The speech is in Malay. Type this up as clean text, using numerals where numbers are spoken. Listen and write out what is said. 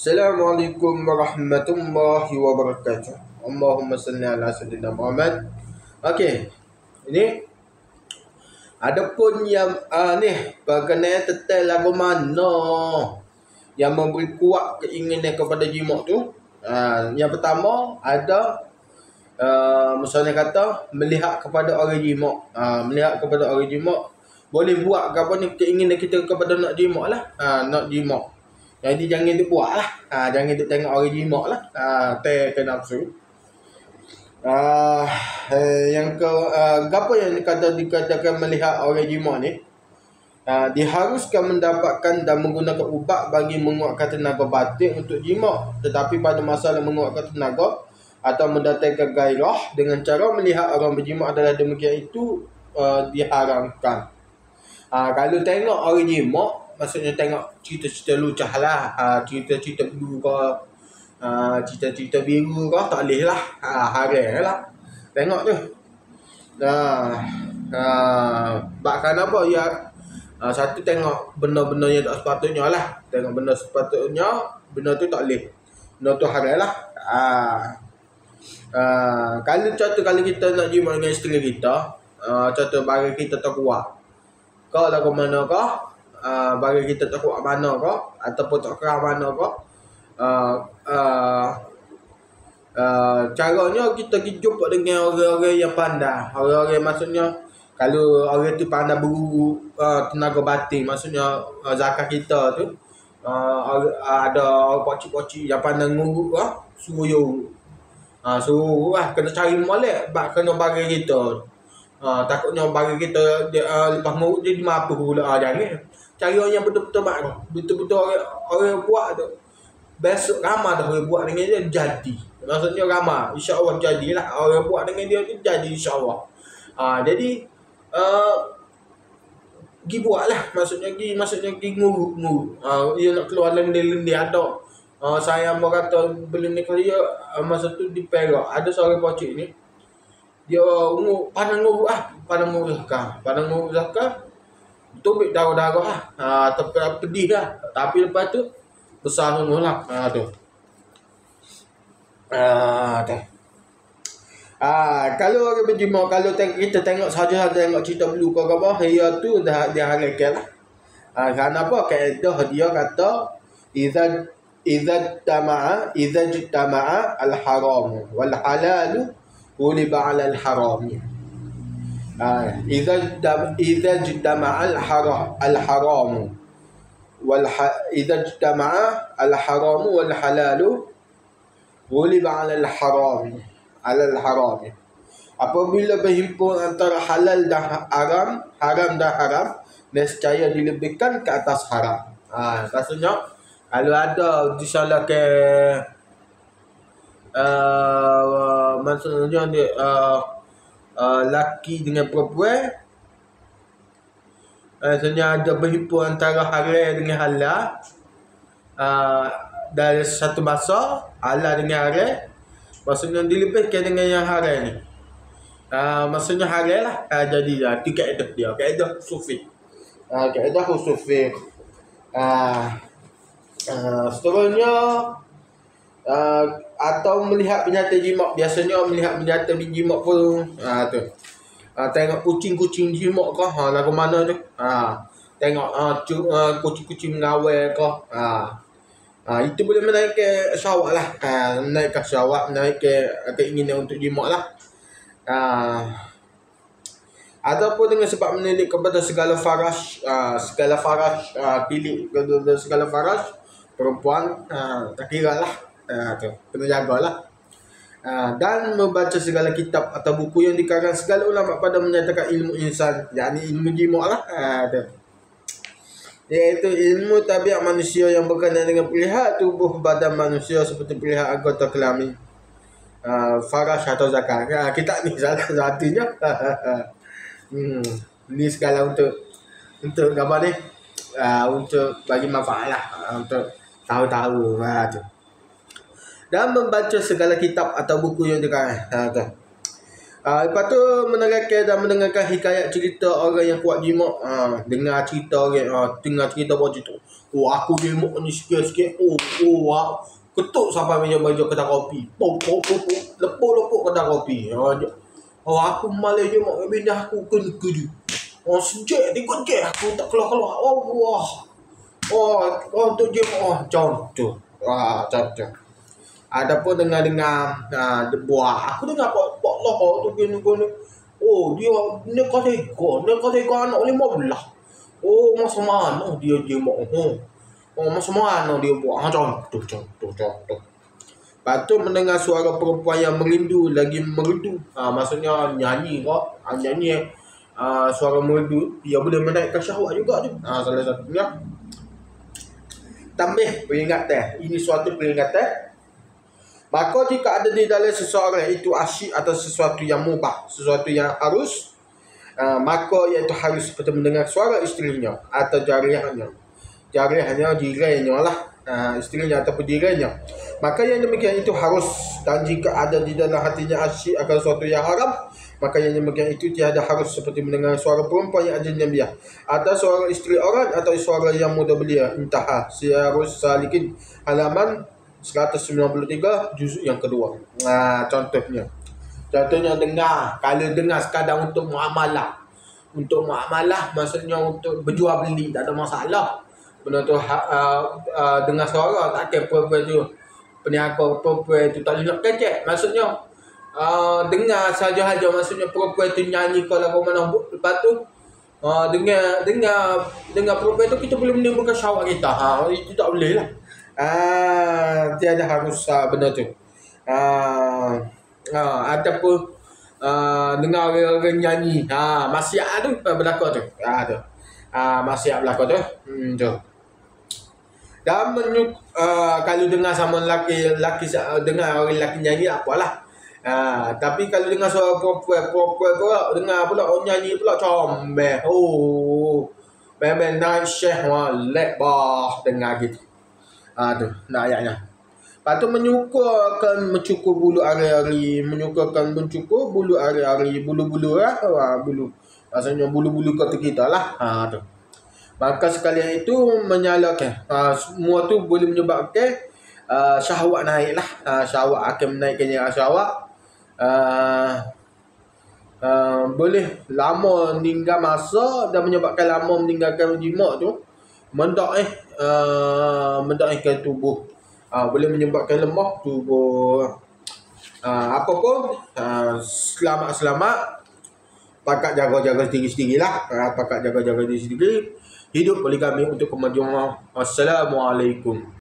Assalamualaikum warahmatullahi wabarakatuh. Allahumma salli ala sayyidina Muhammad. Okey. Ini adapun yang ni berkenaan tentang lagu mana yang memberi kuat keinginan kepada jima' tu. Yang pertama ada misalnya kata melihat kepada orang jima'. Melihat kepada orang jima' boleh buat ke apa ni keinginan kita kepada nak jima' lah. Nak jima'. Jadi jangan duk buat lah. Jangan duk tengok orang jima' lah. Ke nafsu. Yang ke apa yang dikatakan melihat orang jima' ni, diharuskan mendapatkan dan menggunakan ubat bagi menguatkan tenaga batin untuk jima'. Tetapi pada masalah menguatkan tenaga atau mendatangkan gairah dengan cara melihat orang berjima' adalah demikian itu diharamkan. Kalau tengok orang jima', maksudnya tengok cerita-cerita lucah lah, cerita-cerita biru ke, cerita-cerita biru ke, tak boleh lah, haram lah tengok tu. Bahkan apa ya, satu tengok benda-benda yang tak sepatutnya lah. Tengok benda sepatutnya, benda tu tak boleh, benda tu haram lah. Kalau kita nak jima' dengan isteri kita, contoh bagi kita tak kuat kau lagu mana kau, bagi kita tak kuat mana kau, ataupun tak kerah mana kau, caranya kita jumpa dengan orang-orang yang pandai. Orang-orang maksudnya kalau orang tu pandai berguru tenaga batin, maksudnya zakat kita tu ada pocik-pocik yang pandai ngurut suruh suruh lah, kena cari molek kena bagi kita. Takutnya bagi kita lepas ngurut dia mampu pula. Jangan cari orang yang betul-betul betul-betul orang buat tu. Besok ramai dah orang buat dengan dia jadi. Maksudnya ramai, insya-Allah jadilah orang buat dengan dia tu jadi insya-Allah. Jadi pergi buatlah, maksudnya pergi ngurut. Dia nak keluar lendir-lendir ada. Saya mau kata belum ni kali masa tu di Perak ada seorang pocik ni. Dia pandang ngurut zakat. Tubik darah-darah lah. Pedih lah. Tapi lepas tu besar semua lah. Tu. Kalau orang berjima', kalau kita tengok saja tengok cerita blue ke apa, dia tu dah dihalalkan lah. Kenapa? Kaedah dia kata idza jtama'a al-haram wal halal uliba 'ala al-harami. Idza jtama'a al-haram idza jtama'a al-haram wal halal uliba 'ala al-harami. Apabila berhimpun antara halal dan haram dan haram, nescaya dilebihkan ke atas haram. Maksudnya kalau ada disalahkan maksudnya dia laki dengan perempuan, maksudnya ada berhimpun antara halal dengan halal, dari satu masa halal dengan haram, maksudnya dilebihkan dengan yang haram ni. Maksudnya halal lah. Jadi tu kaedah dia, kaedah sufi. Kaedah sufi. Seterusnya atau melihat binatang jima'. Biasanya melihat binatang jima' pun tu. Tengok kucing-kucing jima' ke, lagu mana tu. Tengok kucing-kucing mengawal ke. Itu boleh menaikkan syahwat lah. Menaikkan syahwat, menaikkan keinginan untuk jima' lah. Ataupun dengan sebab menilik kepada segala faras, pilih kepada segala faras perempuan, tak kira lah. Tu kena jagalah. Dan membaca segala kitab atau buku yang dikarang segala ulama pada menyatakan ilmu insan, yakni ilmu jima' lah. Iaitu ilmu tabiat manusia yang berkenaan dengan pelihat tubuh badan manusia seperti pelihat anggota kelamin, faras atau zakar. Kita ni salah satunya. Ni segala untuk gambar ni, untuk bagi manfaat lah, untuk tahu-tahu tu. Dan membaca segala kitab atau buku yang dikarang. Lepas tu menerangkan dan mendengarkan hikayat cerita orang yang kuat jimat. Dengar cerita orang, dengar cerita baju tu. Oh, aku jimat ni sikit-sikit. Ketuk sampai meja-meja kedai kopi. Pop. Lepuk-lepuk kedai kopi. Aku malah jimat benda aku ke dia. Sejak 3 jam aku tak keluar-keluar. Untuk jimat. Contoh. Contoh. Adapun dengar-dengar buah. Aku dengar pok loh tu gini. Oh, dia nekah tega anak 15. Oh, masa mana dia mau? Masa mana dia buat? Contoh. Lepas tu mendengar suara perempuan yang merindu lagi merdu. Maksudnya nyanyi kok. Nyanyi suara merdu, dia boleh menaikkan syahwat juga tu. Salah satunya. Tambah peringatan. Ini suatu peringatan. Maka jika ada di dalam seseorang itu asyik atau sesuatu yang mubah, sesuatu yang harus, maka iaitu harus seperti mendengar suara isterinya atau jariahnya. Jariahnya, jirainya lah, isterinya ataupun jirainya. Maka yang demikian itu harus. Dan jika ada di dalam hatinya asyik akan sesuatu yang haram, maka yang demikian itu tiada harus seperti mendengar suara perempuan yang ajnabiyah atau suara isteri orang atau suara yang muda belia. Intaha Siyarus Salikin halaman 193 juzuk yang kedua. Contohnya dengar. Kalau dengar sekadar untuk muamalah. Untuk muamalah maksudnya untuk berjual beli, tak ada masalah. Benda tu dengar suara, tak ada perempuan tu. Peniaga perempuan tu tak boleh nak kecek. Maksudnya dengar saja-saja, maksudnya perempuan tu nyanyi ke lagu mana. Lepas tu dengar perempuan tu, kita boleh menimbulkan syahwat kita. Itu tak boleh lah. Tiada harus benda tu. Ataupun dengar orang nyanyi. Maksiat tu berlaku tu. Maksiat berlaku tu. Tu. Dan kalau dengar sama lelaki dengar orang lelaki nyanyi, apalah. Tapi kalau dengar suara perempuan pula dengar pula orang nyanyi pula comel. Memang naik syekh walek bah dengar gitu. Tu nak ayatnya. Lepas tu mencukur bulu ari-ari, mencukur bulu ari-ari, bulu-bulu bulu. Maksudnya bulu-bulu kota kita lah. Tu. Maka sekalian itu menyalakan. Semua tu boleh menyebabkan syahwat naik lah. Syahwat akan menaikkannya syahwat. Boleh lama meninggal masa dan menyebabkan lama meninggalkan jimat tu. Mendaihkan tubuh. Boleh menyebabkan lemah tubuh. Apapun selamat. Pakat jaga-jaga sendiri-sendirilah. Pakat jaga-jaga diri sendiri. Hidup poligami untuk kemajuan. Assalamualaikum.